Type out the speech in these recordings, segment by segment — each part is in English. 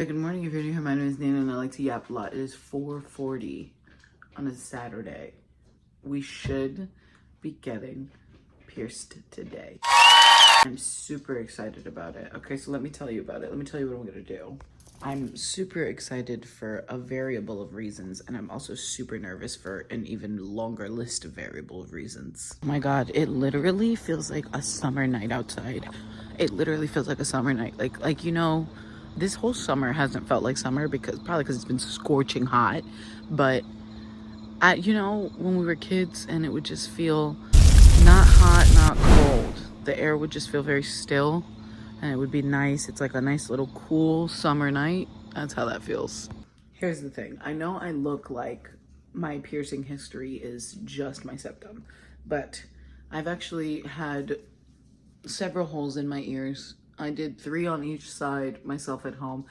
Good morning, if you're new here. My name is Nana and I like to yap a lot. It is 4:40 on a Saturday. We should be getting pierced today. I'm super excited about it. Okay, so let me tell you about it. Let me tell you what I'm gonna do. I'm super excited for a variable of reasons, and I'm also super nervous for an even longer list of variable of reasons. Oh my God, it literally feels like a summer night outside. It literally feels like a summer night. Like you know, this whole summer hasn't felt like summer probably because it's been scorching hot. But when we were kids and it would just feel not hot, not cold. The air would just feel very still and it would be nice. It's like a nice little cool summer night. That's how that feels. Here's the thing. I know I look like my piercing history is just my septum, but I've actually had several holes in my ears. I did 3 on each side myself at home.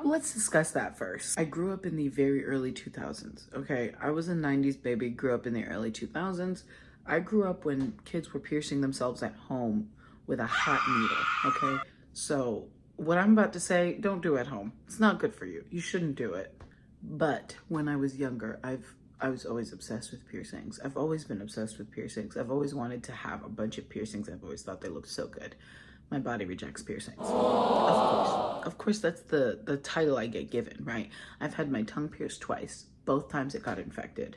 Let's discuss that first. I grew up in the very early 2000s, okay? I was a 90s baby, grew up in the early 2000s. I grew up when kids were piercing themselves at home with a hot needle, okay? So what I'm about to say, don't do at home. It's not good for you. You shouldn't do it. But when I was younger, I was always obsessed with piercings. I've always been obsessed with piercings. I've always wanted to have a bunch of piercings. I've always thought they looked so good. My body rejects piercings. Of course, that's the title I get given, right? I've had my tongue pierced twice. Both times it got infected.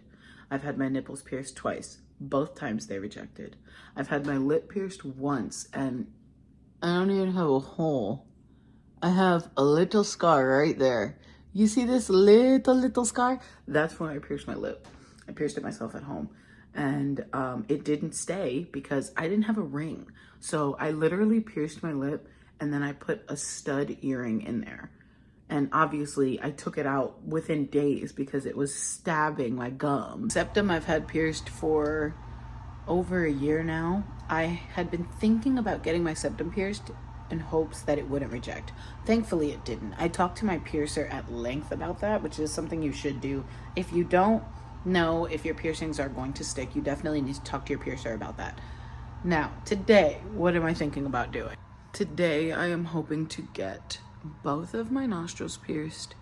I've had my nipples pierced twice. Both times they rejected. I've had my lip pierced once, and I don't even have a hole. I have a little scar right there. You see this little scar? That's where I pierced my lip. I pierced it myself at home. And it didn't stay because I didn't have a ring. So I literally pierced my lip and then I put a stud earring in there. And obviously I took it out within days because it was stabbing my gum. Septum I've had pierced for over a year now. I had been thinking about getting my septum pierced in hopes that it wouldn't reject. Thankfully it didn't. I talked to my piercer at length about that, which is something you should do. If you don't know if your piercings are going to stick, you definitely need to talk to your piercer about that. Now, today, what am I thinking about doing? Today, I am hoping to get both of my nostrils pierced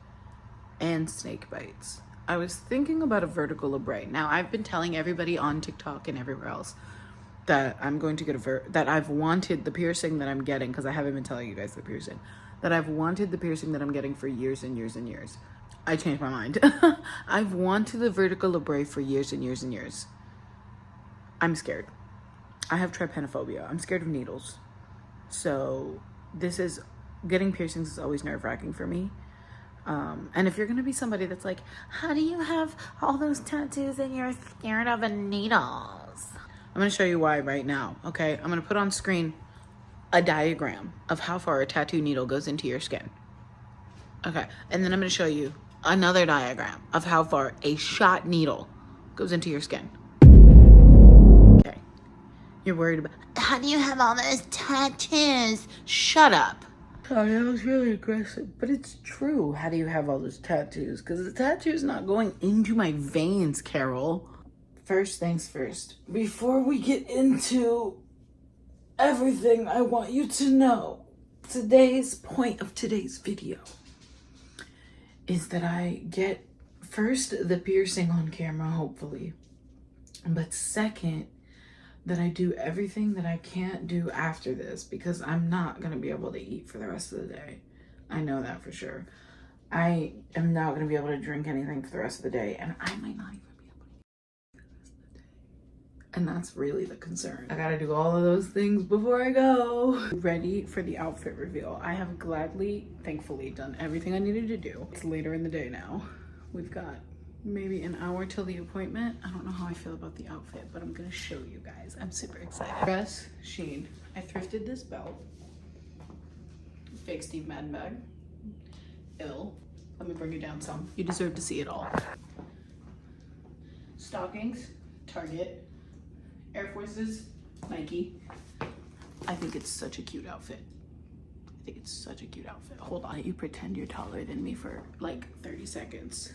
and snake bites. I was thinking about a vertical labrae. Now, I've been telling everybody on TikTok and everywhere else that I'm going to get that I've wanted the piercing that I'm getting, because I haven't been telling you guys the piercing, that I've wanted the piercing that I'm getting for years and years and years. I changed my mind. I've wanted the vertical labrae for years and years and years. I'm scared. I have trypanophobia. I'm scared of needles. So getting piercings is always nerve-wracking for me. And if you're gonna be somebody that's like, how do you have all those tattoos and you're scared of needles? I'm gonna show you why right now, okay? I'm gonna put on screen a diagram of how far a tattoo needle goes into your skin. Okay, and then I'm gonna show you another diagram of how far a shot needle goes into your skin. Okay, you're worried about, how do you have all those tattoos? Shut up. Sorry, that was really aggressive, but it's true. How do you have all those tattoos? Because the tattoo's not going into my veins, Carol. First things first, before we get into everything I want you to know, today's point of today's video is that I get first the piercing on camera, hopefully, but second, that I do everything that I can't do after this, because I'm not going to be able to eat for the rest of the day. I know that for sure. I am not going to be able to drink anything for the rest of the day, and I might not even be able to eat for the rest of the day. And that's really the concern. I gotta do all of those things before I go. Ready for the outfit reveal. I have gladly, thankfully, done everything I needed to do. It's later in the day now. We've got maybe an hour till the appointment. I don't know how I feel about the outfit, but I'm gonna show you guys. I'm super excited. Dress, Shein. I thrifted this belt. Fake Steve Madden bag. Ill. Let me bring you down some. You deserve to see it all. Stockings, Target. Air Forces, Nike. I think it's such a cute outfit. Hold on, you pretend you're taller than me for like 30 seconds.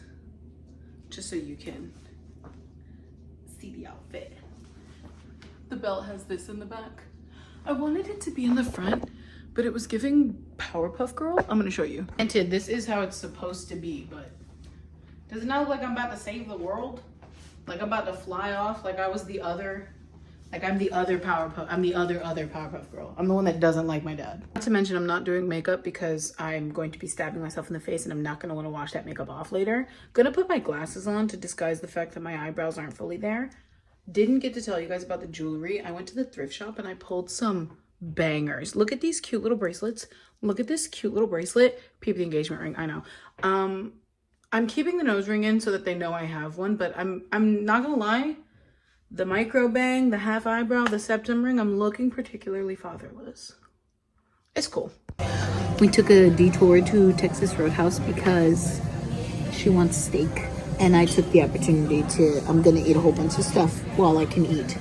Just so you can see the outfit. The belt has this in the back. I wanted it to be in the front, but it was giving Powerpuff Girl. I'm gonna show you. Granted, this is how it's supposed to be, but does it not look like I'm about to save the world? Like I'm about to fly off, like I was the other, like I'm the other Powerpuff, I'm the other Powerpuff Girl. I'm the one that doesn't like my dad. Not to mention I'm not doing makeup because I'm going to be stabbing myself in the face and I'm not gonna wanna wash that makeup off later. Gonna put my glasses on to disguise the fact that my eyebrows aren't fully there. Didn't get to tell you guys about the jewelry. I went to the thrift shop and I pulled some bangers. Look at these cute little bracelets. Look at this cute little bracelet. Peep the engagement ring, I know. I'm keeping the nose ring in so that they know I have one, but I'm not gonna lie. The micro bang, the half eyebrow, the septum ring, I'm looking particularly fatherless. It's cool. We took a detour to Texas Roadhouse because she wants steak. And I took the opportunity to, I'm gonna eat a whole bunch of stuff while I can eat.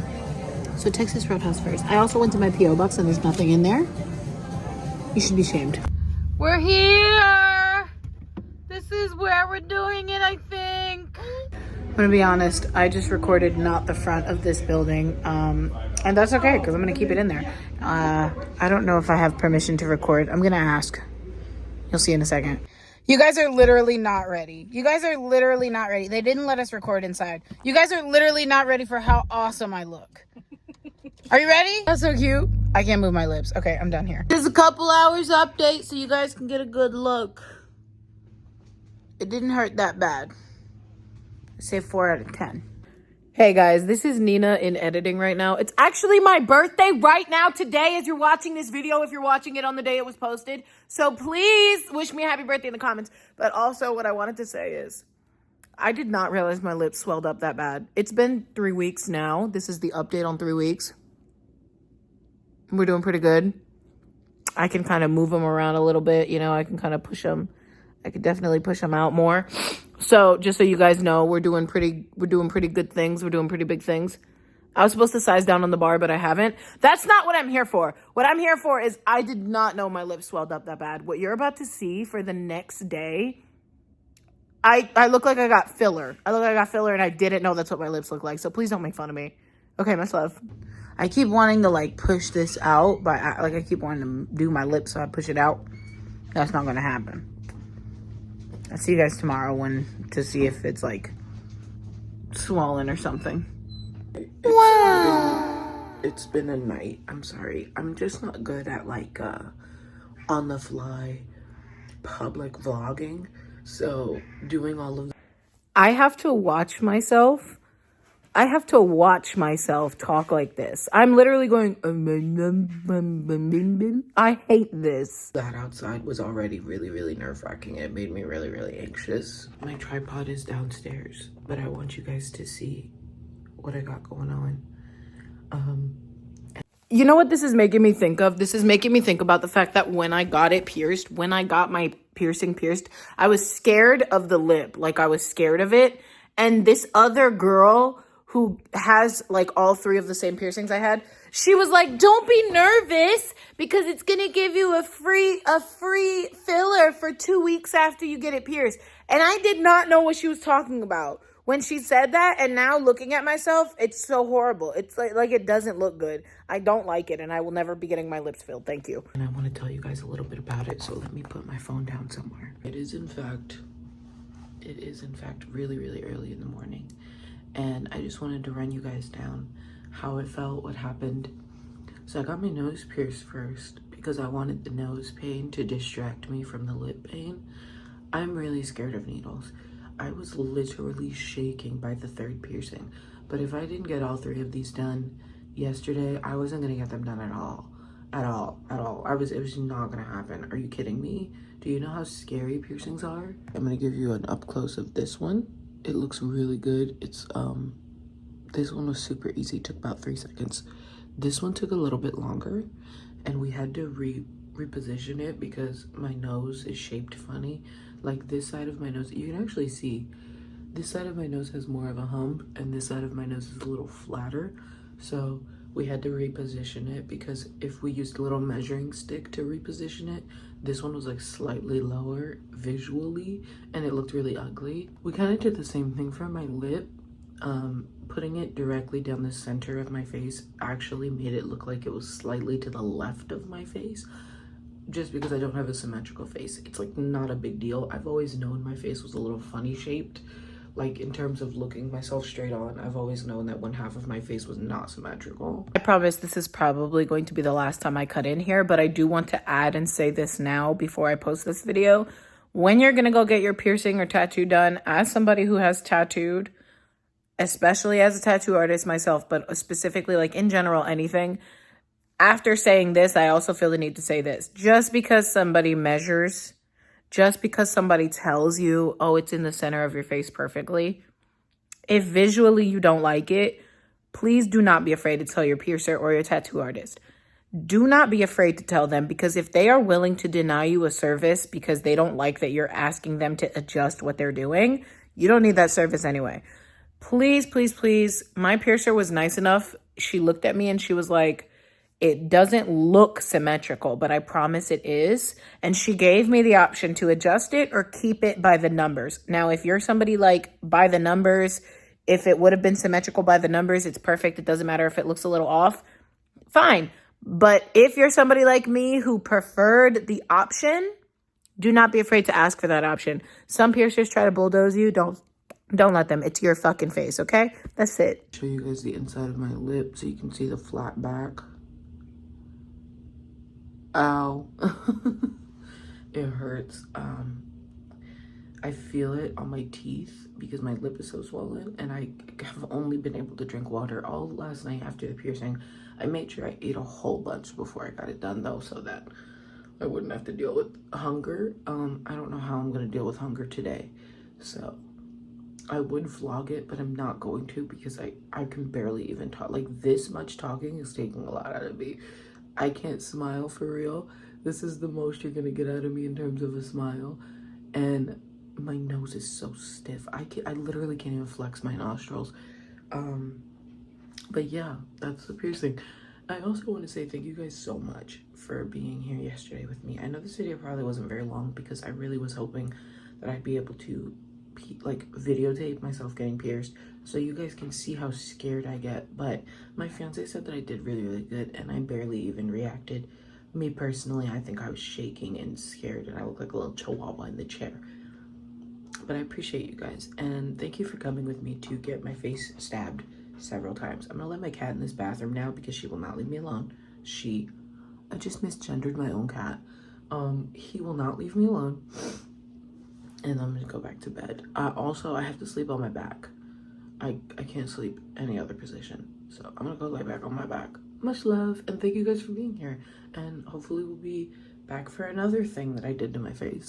So Texas Roadhouse first. I also went to my P.O. box and there's nothing in there. You should be ashamed. We're here! This is where we're doing it, I think. I'm gonna be honest, I just recorded not the front of this building. And that's okay, because I'm gonna keep it in there. I don't know if I have permission to record. I'm gonna ask. You'll see in a second. You guys are literally not ready. You guys are literally not ready. They didn't let us record inside. You guys are literally not ready for how awesome I look. Are you ready? That's so cute. I can't move my lips. Okay, I'm done here. Just a couple hours update so you guys can get a good look. It didn't hurt that bad. I say 4 out of 10. Hey guys, this is Nina in editing right now. It's actually my birthday right now today as you're watching this video, if you're watching it on the day it was posted. So please wish me a happy birthday in the comments. But also what I wanted to say is, I did not realize my lips swelled up that bad. It's been 3 weeks now. This is the update on 3 weeks. We're doing pretty good. I can kind of move them around a little bit. You know, I can kind of push them. I could definitely push them out more. So just so you guys know, we're doing pretty good things. We're doing pretty big things. I was supposed to size down on the bar, but I haven't. That's not what I'm here for. What I'm here for is I did not know my lips swelled up that bad. What you're about to see for the next day, I look like I got filler. I look like I got filler and I didn't know that's what my lips look like. So please don't make fun of me. Okay, much love. I keep wanting to like push this out, but I keep wanting to do my lips so I push it out. That's not going to happen. I'll see you guys tomorrow to see if it's like swollen or something. It's been a night. I'm sorry. I'm just not good at like on the fly public vlogging. So doing all of I have to watch myself. I have to watch myself talk like this. I'm literally going, I hate this. That outside was already really, really nerve-wracking. It made me really, really anxious. My tripod is downstairs, but I want you guys to see what I got going on. You know what this is making me think of? This is making me think about the fact that when I got it pierced, when I got my piercing pierced, I was scared of the lip. Like I was scared of it. And this other girl who has like all 3 of the same piercings I had, she was like, don't be nervous because it's going to give you a free filler for 2 weeks after you get it pierced. And I did not know what she was talking about when she said that. And now looking at myself, it's so horrible. It's like it doesn't look good. I don't like it and I will never be getting my lips filled. Thank you. And I want to tell you guys a little bit about it. So let me put my phone down somewhere. It is in fact really, really early in the morning. And I just wanted to run you guys down how it felt, what happened. So I got my nose pierced first because I wanted the nose pain to distract me from the lip pain. I'm really scared of needles. I was literally shaking by the 3rd piercing. But if I didn't get all 3 of these done yesterday, I wasn't gonna get them done at all. It was not gonna happen. Are you kidding me? Do you know how scary piercings are? I'm gonna give you an up close of this one. It looks really good. It's this one was super easy, took about 3 seconds. This one took a little bit longer and we had to reposition it because my nose is shaped funny. Like this side of my nose, you can actually see this side of my nose has more of a hump and this side of my nose is a little flatter. So we had to reposition it because if we used a little measuring stick to reposition it, this one was like slightly lower visually and it looked really ugly. We kind of did the same thing for my lip. Putting it directly down the center of my face actually made it look like it was slightly to the left of my face. just because I don't have a symmetrical face. It's like not a big deal. I've always known my face was a little funny shaped. Like in terms of looking myself straight on, I've always known that one half of my face was not symmetrical. I promise this is probably going to be the last time I cut in here, but I do want to add and say this now before I post this video. When you're gonna go get your piercing or tattoo done, as somebody who has tattooed, especially as a tattoo artist myself, but specifically like in general, anything, after saying this, I also feel the need to say this. Just because somebody measures, just because somebody tells you, oh, it's in the center of your face perfectly, if visually you don't like it, please do not be afraid to tell your piercer or your tattoo artist. Do not be afraid to tell them, because if they are willing to deny you a service because they don't like that you're asking them to adjust what they're doing, you don't need that service anyway. Please, please, please. My piercer was nice enough. She looked at me and she was like, it doesn't look symmetrical, but I promise it is. And she gave me the option to adjust it or keep it by the numbers. Now, if you're somebody like by the numbers, if it would have been symmetrical by the numbers, it's perfect. It doesn't matter if it looks a little off. Fine. But if you're somebody like me who preferred the option, do not be afraid to ask for that option. Some piercers try to bulldoze you. Don't let them. It's your fucking face, okay? That's it. Show you guys the inside of my lip so you can see the flat back. Ow. It hurts. I feel it on my teeth because my lip is so swollen, and I have only been able to drink water all last night after the piercing. I made sure I ate a whole bunch before I got it done though, so that I wouldn't have to deal with hunger. I don't know how I'm gonna deal with hunger today, so I would vlog it, but I'm not going to because I can barely even talk. Like, this much talking is taking a lot out of me. I can't smile for real. This is the most you're gonna get out of me in terms of a smile. And my nose is so stiff. I literally can't even flex my nostrils. But yeah, that's the piercing. I also want to say thank you guys so much for being here yesterday with me. I know this video probably wasn't very long because I really was hoping that I'd be able to like videotape myself getting pierced so you guys can see how scared I get. But my fiance said that I did really good, and I barely even reacted. Me personally, I think I was shaking and scared, and I look like a little chihuahua in the chair. But I appreciate you guys, and thank you for coming with me to get my face stabbed several times. I'm gonna let my cat in this bathroom now because she will not leave me alone. I just misgendered my own cat. He will not leave me alone. And I'm gonna go back to bed. Also, I have to sleep on my back. I can't sleep any other position. So I'm gonna go lay back on my back. Much love, and thank you guys for being here. And hopefully we'll be back for another thing that I did to my face.